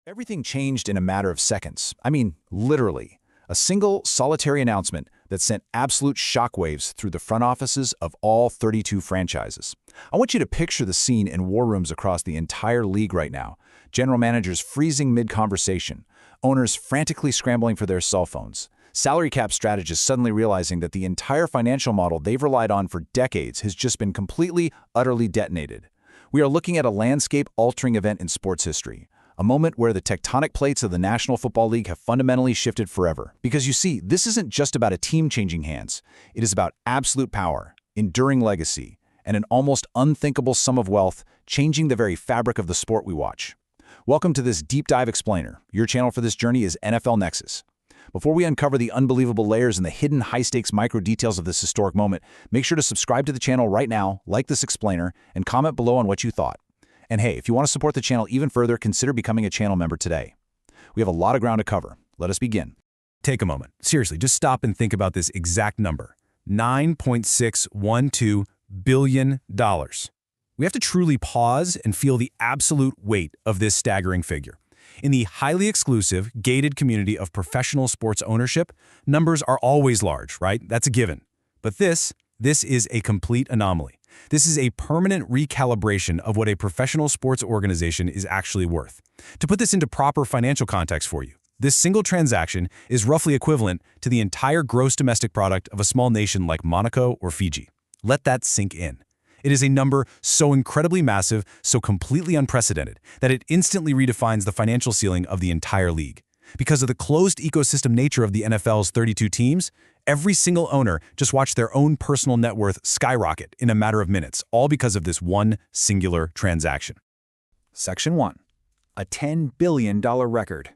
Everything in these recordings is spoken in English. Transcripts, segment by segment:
Everything changed in a matter of seconds. I mean, literally. A single, solitary announcement that sent absolute shockwaves through the front offices of all 32 franchises. I want you to picture the scene in war rooms across the entire league right now. General managers freezing mid-conversation, owners frantically scrambling for their cell phones, salary cap strategists suddenly realizing that the entire financial model they've relied on for decades has just been completely, utterly detonated. We are looking at a landscape-altering event in sports history. A moment where the tectonic plates of the National Football League have fundamentally shifted forever. Because you see, this isn't just about a team changing hands. It is about absolute power, enduring legacy, and an almost unthinkable sum of wealth changing the very fabric of the sport we watch. Welcome to this Deep Dive Explainer. Your channel for this journey is NFL Nexus. Before we uncover the unbelievable layers and the hidden high-stakes micro-details of this historic moment, make sure to subscribe to the channel right now, like this explainer, and comment below on what you thought. And hey, if you want to support the channel even further, consider becoming a channel member today. We have a lot of ground to cover. Let us begin. Take a moment. Seriously, just stop and think about this exact number. $9.612 billion. We have to truly pause and feel the absolute weight of this staggering figure. In the highly exclusive, gated community of professional sports ownership, numbers are always large, right? That's a given. But this is a complete anomaly. This is a permanent recalibration of what a professional sports organization is actually worth. To put this into proper financial context for you, this single transaction is roughly equivalent to the entire gross domestic product of a small nation like Monaco or Fiji. Let that sink in. It is a number so incredibly massive, so completely unprecedented, that it instantly redefines the financial ceiling of the entire league. Because of the closed ecosystem nature of the NFL's 32 teams, every single owner just watched their own personal net worth skyrocket in a matter of minutes, all because of this one singular transaction. Section 1. A $10 billion record.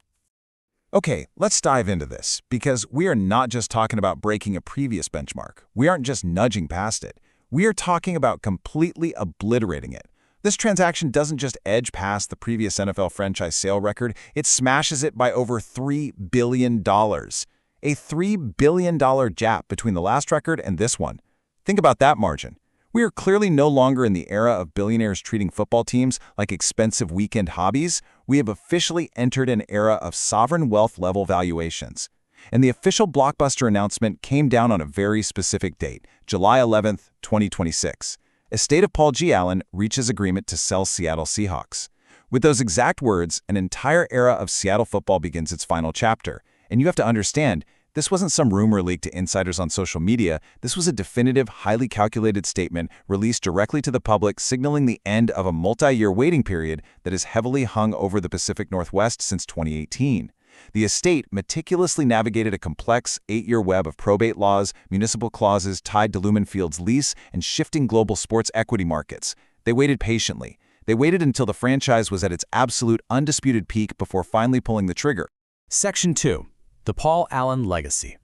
Okay, let's dive into this, because we are not just talking about breaking a previous benchmark. We aren't just nudging past it. We are talking about completely obliterating it. This transaction doesn't just edge past the previous NFL franchise sale record, it smashes it by over $3 billion. A $3 billion gap between the last record and this one. Think about that margin. We are clearly no longer in the era of billionaires treating football teams like expensive weekend hobbies. We have officially entered an era of sovereign wealth level valuations. And the official blockbuster announcement came down on a very specific date, July 11th, 2026. Estate of Paul G. Allen reaches agreement to sell Seattle Seahawks. With those exact words, an entire era of Seattle football begins its final chapter. And you have to understand, this wasn't some rumor leaked to insiders on social media. This was a definitive, highly calculated statement released directly to the public, signaling the end of a multi-year waiting period that has heavily hung over the Pacific Northwest since 2018. The estate meticulously navigated a complex 8-year web of probate laws, municipal clauses tied to Lumen Field's lease, and shifting global sports equity markets. They waited patiently. They waited until the franchise was at its absolute undisputed peak before finally pulling the trigger. Section 2. The Paul Allen Legacy.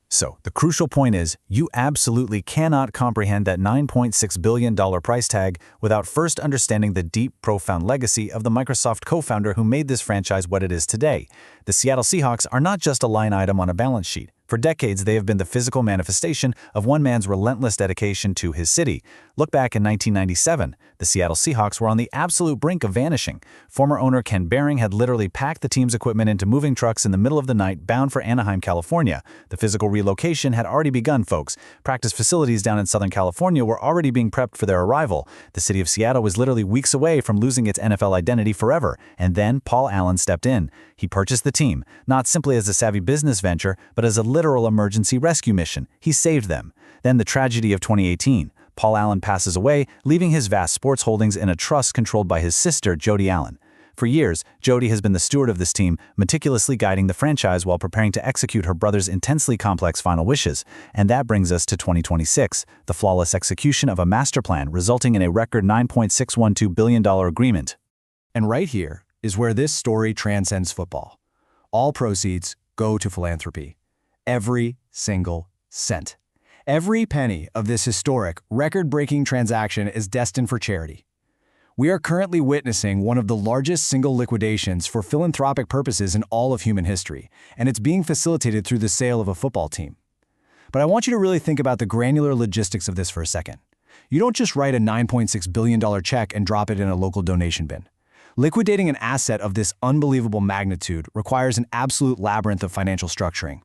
So, the crucial point is, you absolutely cannot comprehend that $9.6 billion price tag without first understanding the deep, profound legacy of the Microsoft co-founder who made this franchise what it is today. The Seattle Seahawks are not just a line item on a balance sheet. For decades, they have been the physical manifestation of one man's relentless dedication to his city. Look back in 1997. The Seattle Seahawks were on the absolute brink of vanishing. Former owner Ken Behring had literally packed the team's equipment into moving trucks in the middle of the night, bound for Anaheim, California. The physical relocation had already begun, folks. Practice facilities down in Southern California were already being prepped for their arrival. The city of Seattle was literally weeks away from losing its NFL identity forever. And then Paul Allen stepped in. He purchased the team, not simply as a savvy business venture, but as a literal emergency rescue mission. He saved them. Then the tragedy of 2018. Paul Allen passes away, leaving his vast sports holdings in a trust controlled by his sister, Jody Allen. For years, Jody has been the steward of this team, meticulously guiding the franchise while preparing to execute her brother's intensely complex final wishes. And that brings us to 2026, the flawless execution of a master plan resulting in a record $9.612 billion agreement. And right here is where this story transcends football. All proceeds go to philanthropy. Every single cent. Every penny of this historic, record-breaking transaction is destined for charity. We are currently witnessing one of the largest single liquidations for philanthropic purposes in all of human history, and it's being facilitated through the sale of a football team. But I want you to really think about the granular logistics of this for a second. You don't just write a $9.6 billion check and drop it in a local donation bin. Liquidating an asset of this unbelievable magnitude requires an absolute labyrinth of financial structuring.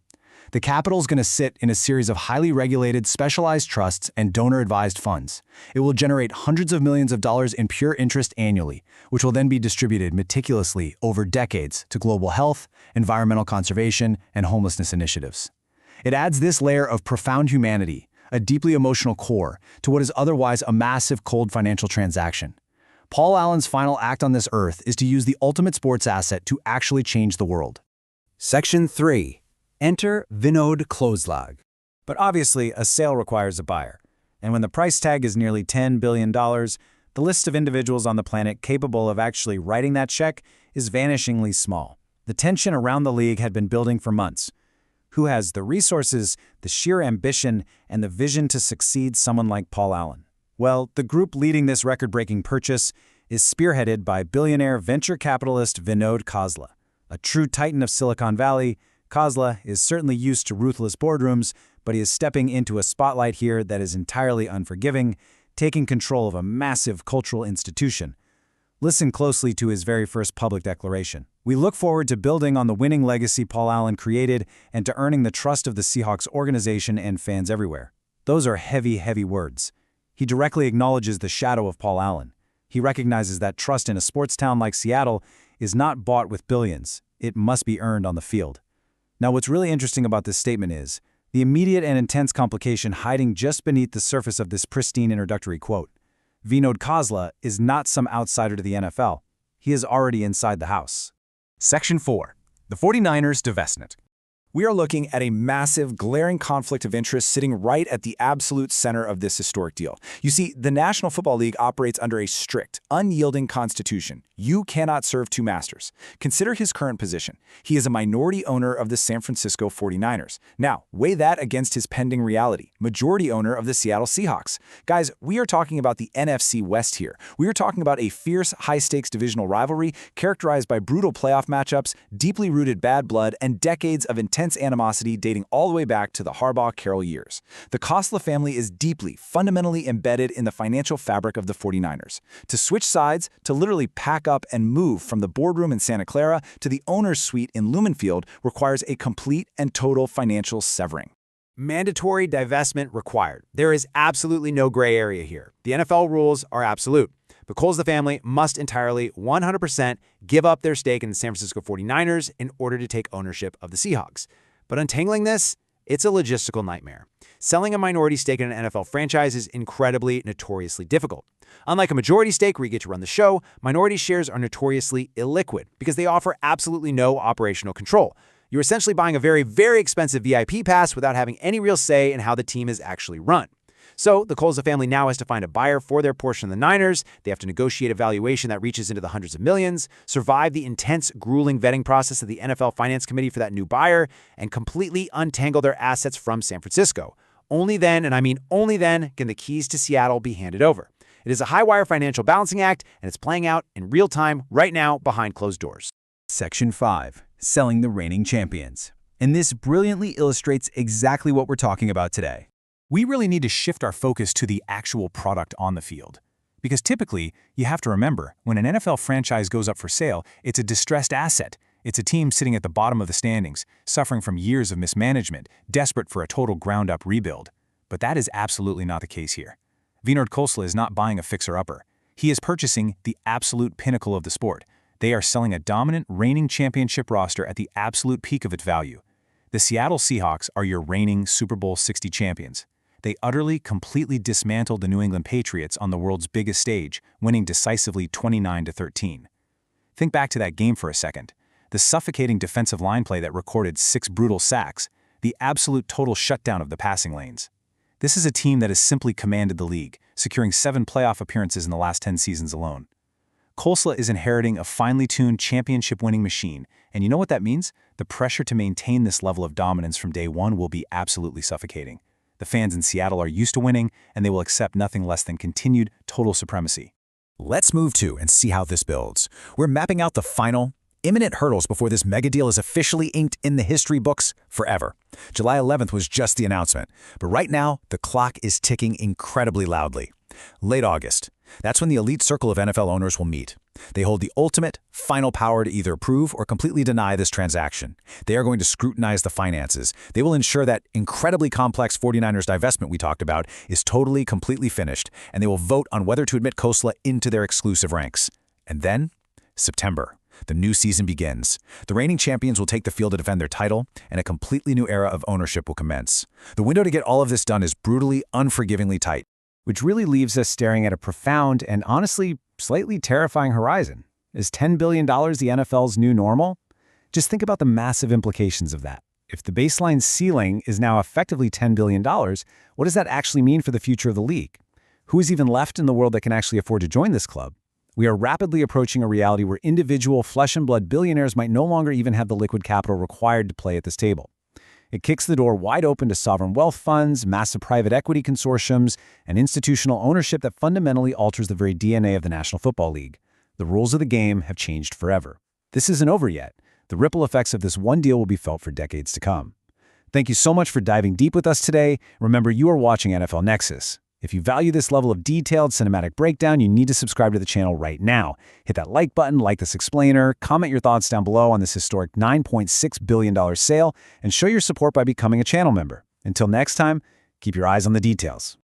The capital is going to sit in a series of highly regulated, specialized trusts and donor-advised funds. It will generate hundreds of millions of dollars in pure interest annually, which will then be distributed meticulously over decades to global health, environmental conservation, and homelessness initiatives. It adds this layer of profound humanity, a deeply emotional core, to what is otherwise a massive cold financial transaction. Paul Allen's final act on this earth is to use the ultimate sports asset to actually change the world. Section 3. Enter Vinod Khosla. But obviously, a sale requires a buyer. And when the price tag is nearly $10 billion, the list of individuals on the planet capable of actually writing that check is vanishingly small. The tension around the league had been building for months. Who has the resources, the sheer ambition, and the vision to succeed someone like Paul Allen? Well, the group leading this record-breaking purchase is spearheaded by billionaire venture capitalist Vinod Khosla. A true titan of Silicon Valley, Khosla is certainly used to ruthless boardrooms, but he is stepping into a spotlight here that is entirely unforgiving, taking control of a massive cultural institution. Listen closely to his very first public declaration. We look forward to building on the winning legacy Paul Allen created and to earning the trust of the Seahawks organization and fans everywhere. Those are heavy, heavy words. He directly acknowledges the shadow of Paul Allen. He recognizes that trust in a sports town like Seattle is not bought with billions. It must be earned on the field. Now, what's really interesting about this statement is the immediate and intense complication hiding just beneath the surface of this pristine introductory quote. Vinod Khosla is not some outsider to the NFL. He is already inside the house. Section 4. The 49ers divestment. We are looking at a massive, glaring conflict of interest sitting right at the absolute center of this historic deal. You see, the National Football League operates under a strict, unyielding constitution. You cannot serve two masters. Consider his current position. He is a minority owner of the San Francisco 49ers. Now, weigh that against his pending reality, majority owner of the Seattle Seahawks. Guys, we are talking about the NFC West here. We are talking about a fierce, high-stakes divisional rivalry characterized by brutal playoff matchups, deeply rooted bad blood, and decades of intense animosity dating all the way back to the Harbaugh-Carroll years. The Khosla family is deeply, fundamentally embedded in the financial fabric of the 49ers. To switch sides, to literally pack up and move from the boardroom in Santa Clara to the owner's suite in Lumenfield requires a complete and total financial severing. Mandatory divestment required. There is absolutely no gray area here. The NFL rules are absolute. The Khosla family must entirely, 100%, give up their stake in the San Francisco 49ers in order to take ownership of the Seahawks. But untangling this, it's a logistical nightmare. Selling a minority stake in an NFL franchise is incredibly, notoriously difficult. Unlike a majority stake where you get to run the show, minority shares are notoriously illiquid because they offer absolutely no operational control. You're essentially buying a very, very expensive VIP pass without having any real say in how the team is actually run. So the Khosla family now has to find a buyer for their portion of the Niners. They have to negotiate a valuation that reaches into the hundreds of millions, survive the intense, grueling vetting process of the NFL Finance Committee for that new buyer, and completely untangle their assets from San Francisco. Only then, and I mean only then, can the keys to Seattle be handed over. It is a high-wire financial balancing act, and it's playing out in real time right now behind closed doors. Section 5. Selling the reigning champions. And this brilliantly illustrates exactly what we're talking about today. We really need to shift our focus to the actual product on the field. Because typically, you have to remember, when an NFL franchise goes up for sale, it's a distressed asset. It's a team sitting at the bottom of the standings, suffering from years of mismanagement, desperate for a total ground-up rebuild. But that is absolutely not the case here. Vinod Khosla is not buying a fixer-upper. He is purchasing the absolute pinnacle of the sport. They are selling a dominant, reigning championship roster at the absolute peak of its value. The Seattle Seahawks are your reigning Super Bowl 60 champions. They utterly, completely dismantled the New England Patriots on the world's biggest stage, winning decisively 29-13. Think back to that game for a second. The suffocating defensive line play that recorded 6 brutal sacks, the absolute total shutdown of the passing lanes. This is a team that has simply commanded the league, securing 7 playoff appearances in the last 10 seasons alone. Khosla is inheriting a finely tuned championship-winning machine, and you know what that means? The pressure to maintain this level of dominance from day one will be absolutely suffocating. The fans in Seattle are used to winning, and they will accept nothing less than continued total supremacy. Let's move to and see how this builds. We're mapping out the final, imminent hurdles before this mega deal is officially inked in the history books forever. July 11th was just the announcement, but right now, the clock is ticking incredibly loudly. Late August. That's when the elite circle of NFL owners will meet. They hold the ultimate, final power to either approve or completely deny this transaction. They are going to scrutinize the finances. They will ensure that incredibly complex 49ers divestment we talked about is totally, completely finished, and they will vote on whether to admit Khosla into their exclusive ranks. And then, September. The new season begins. The reigning champions will take the field to defend their title, and a completely new era of ownership will commence. The window to get all of this done is brutally, unforgivingly tight. Which really leaves us staring at a profound and honestly slightly terrifying horizon. Is $10 billion the NFL's new normal? Just think about the massive implications of that. If the baseline ceiling is now effectively $10 billion, what does that actually mean for the future of the league? Who is even left in the world that can actually afford to join this club? We are rapidly approaching a reality where individual flesh-and-blood billionaires might no longer even have the liquid capital required to play at this table. It kicks the door wide open to sovereign wealth funds, massive private equity consortiums, and institutional ownership that fundamentally alters the very DNA of the National Football League. The rules of the game have changed forever. This isn't over yet. The ripple effects of this one deal will be felt for decades to come. Thank you so much for diving deep with us today. Remember, you are watching NFL Nexus. If you value this level of detailed cinematic breakdown, you need to subscribe to the channel right now. Hit that like button, like this explainer, comment your thoughts down below on this historic $9.6 billion sale, and show your support by becoming a channel member. Until next time, keep your eyes on the details.